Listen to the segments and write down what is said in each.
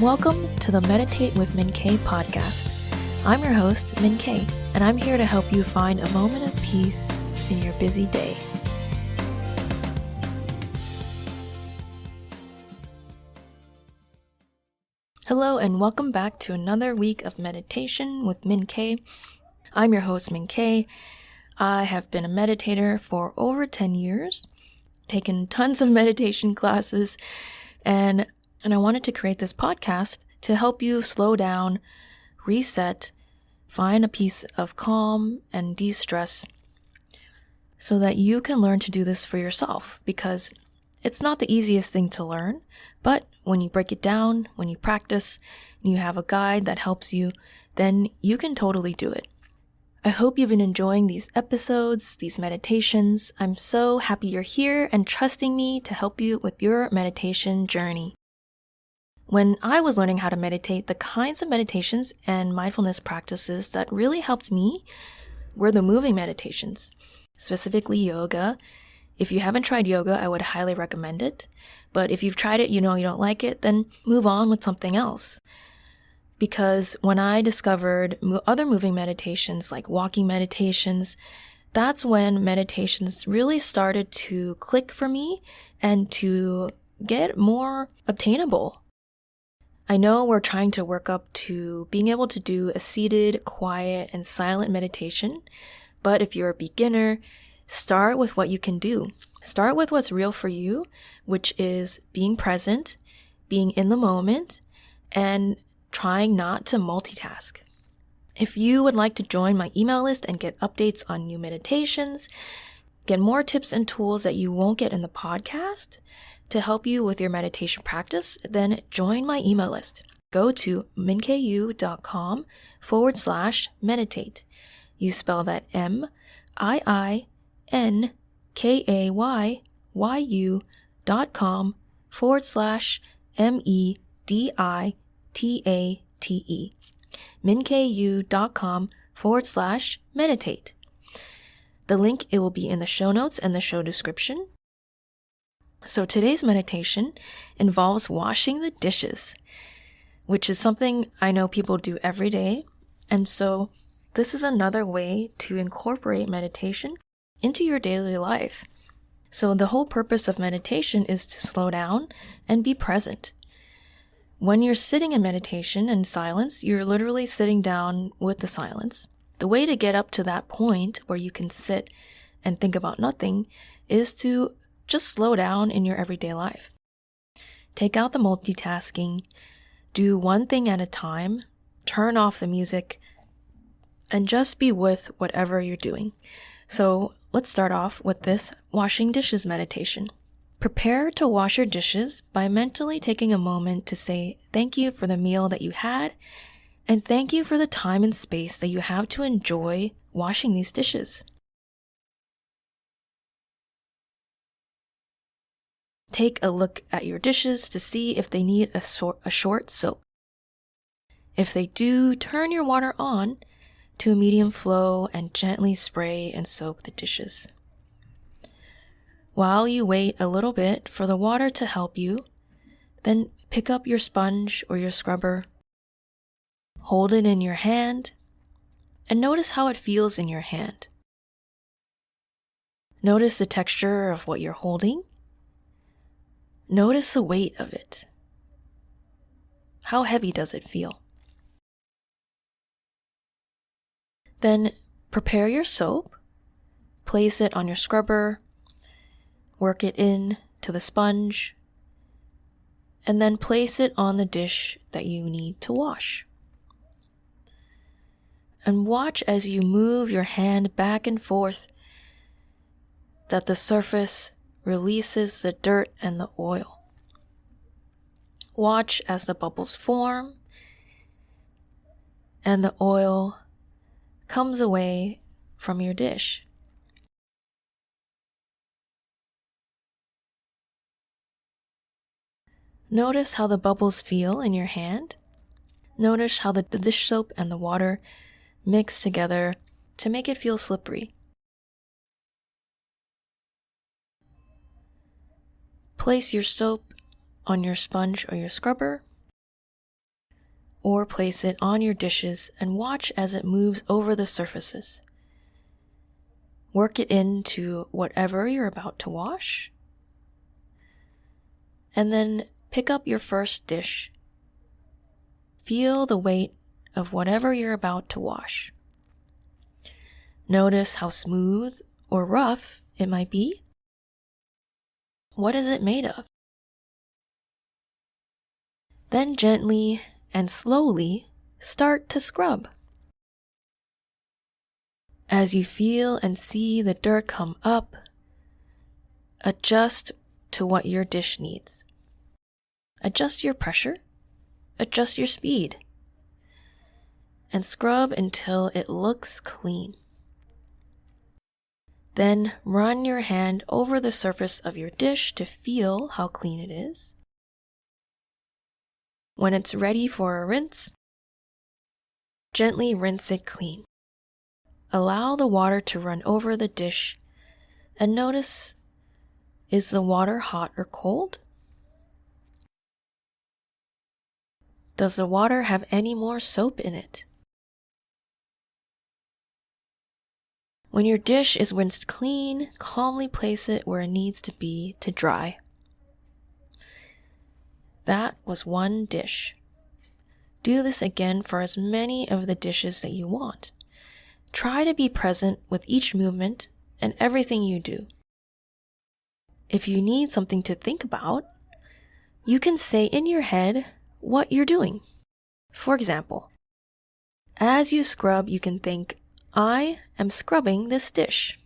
Welcome to the Meditate with Miinkay podcast. I'm your host, Miinkay, and I'm here to help you find a moment of peace in your busy day. Hello, and welcome back to another week of meditation with Miinkay. I'm your host, Miinkay. I have been a meditator for over 10 years, taken tons of meditation classes, and I wanted to create this podcast to help you slow down, reset, find a piece of calm and de-stress so that you can learn to do this for yourself, because it's not the easiest thing to learn, but when you break it down, when you practice, and you have a guide that helps you, then you can totally do it. I hope you've been enjoying these episodes, these meditations. I'm so happy you're here and trusting me to help you with your meditation journey. When I was learning how to meditate, the kinds of meditations and mindfulness practices that really helped me were the moving meditations, specifically yoga. If you haven't tried yoga, I would highly recommend it. But if you've tried it, you don't like it, then move on with something else. Because when I discovered other moving meditations like walking meditations, that's when meditations really started to click for me and to get more obtainable. I know we're trying to work up to being able to do a seated, quiet, and silent meditation, but if you're a beginner, start with what you can do. Start with what's real for you, which is being present, being in the moment, and trying not to multitask. If you would like to join my email list and get updates on new meditations, get more tips and tools that you won't get in the podcast to help you with your meditation practice, then join my email list. Go to miinkay.com/meditate. You spell that miinkayou.com/meditate. miinkayou.com/meditate. The link, it will be in the show notes and the show description. So today's meditation involves washing the dishes, which is something I know people do every day. And so this is another way to incorporate meditation into your daily life. So the whole purpose of meditation is to slow down and be present. When you're sitting in meditation and silence, you're literally sitting down with the silence. The way to get up to that point where you can sit and think about nothing is to just slow down in your everyday life. Take out the multitasking, do one thing at a time, turn off the music, and just be with whatever you're doing. So let's start off with this washing dishes meditation. Prepare to wash your dishes by mentally taking a moment to say thank you for the meal that you had, and thank you for the time and space that you have to enjoy washing these dishes. Take a look at your dishes to see if they need a short soak. If they do, turn your water on to a medium flow and gently spray and soak the dishes. While you wait a little bit for the water to help you, then pick up your sponge or your scrubber, hold it in your hand, and notice how it feels in your hand. Notice the texture of what you're holding. Notice the weight of it. How heavy does it feel? Then prepare your soap, place it on your scrubber, work it in to the sponge, and then place it on the dish that you need to wash. And watch as you move your hand back and forth that the surface releases the dirt and the oil. Watch as the bubbles form and the oil comes away from your dish. Notice how the bubbles feel in your hand. Notice how the dish soap and the water mix together to make it feel slippery. Place your soap on your sponge or your scrubber or place it on your dishes and watch as it moves over the surfaces. Work it into whatever you're about to wash. And then pick up your first dish. Feel the weight of whatever you're about to wash. Notice how smooth or rough it might be. What is it made of? Then gently and slowly start to scrub. As you feel and see the dirt come up, adjust to what your dish needs. Adjust your pressure, adjust your speed, and scrub until it looks clean. Then run your hand over the surface of your dish to feel how clean it is. When it's ready for a rinse, gently rinse it clean. Allow the water to run over the dish and notice, is the water hot or cold? Does the water have any more soap in it? When your dish is rinsed clean, calmly place it where it needs to be to dry. That was one dish. Do this again for as many of the dishes that you want. Try to be present with each movement and everything you do. If you need something to think about, you can say in your head what you're doing. For example, as you scrub, you can think, I am scrubbing this dish.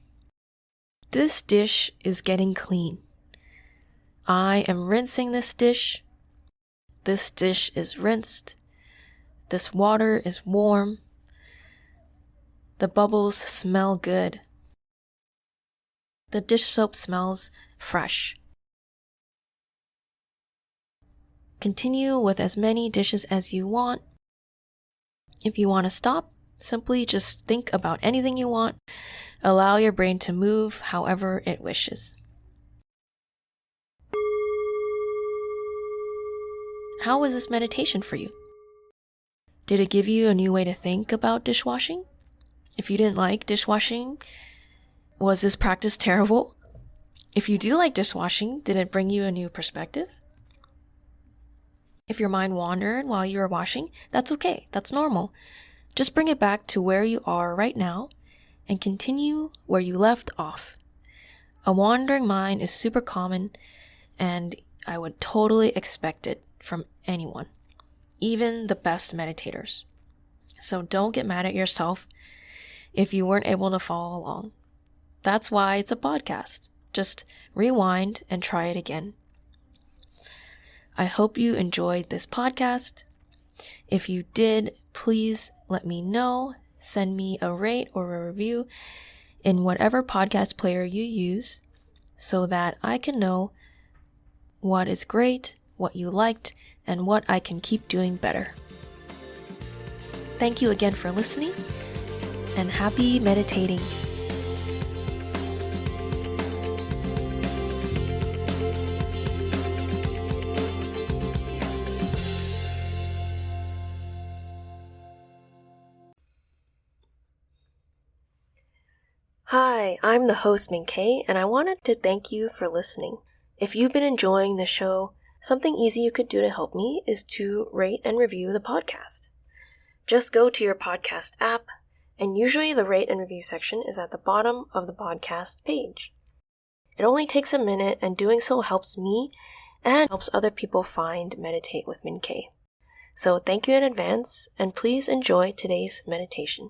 This dish is getting clean. I am rinsing this dish. This dish is rinsed. This water is warm. The bubbles smell good. The dish soap smells fresh. Continue with as many dishes as you want. If you want to stop, simply just think about anything you want. Allow your brain to move however it wishes. How was this meditation for you? Did it give you a new way to think about dishwashing? If you didn't like dishwashing, was this practice terrible? If you do like dishwashing, did it bring you a new perspective? If your mind wandered while you were washing, that's okay. That's normal. Just bring it back to where you are right now and continue where you left off. A wandering mind is super common, and I would totally expect it from anyone, even the best meditators. So don't get mad at yourself if you weren't able to follow along. That's why it's a podcast. Just rewind and try it again. I hope you enjoyed this podcast. If you did, please let me know. Send me a rate or a review in whatever podcast player you use so that I can know what is great, what you liked, and what I can keep doing better. Thank you again for listening, and happy meditating. Hi, I'm the host Miinkay, and I wanted to thank you for listening. If you've been enjoying the show, something easy you could do to help me is to rate and review the podcast. Just go to your podcast app, and usually the rate and review section is at the bottom of the podcast page. It only takes a minute, and doing so helps me and helps other people find Meditate with Miinkay. So thank you in advance, and please enjoy today's meditation.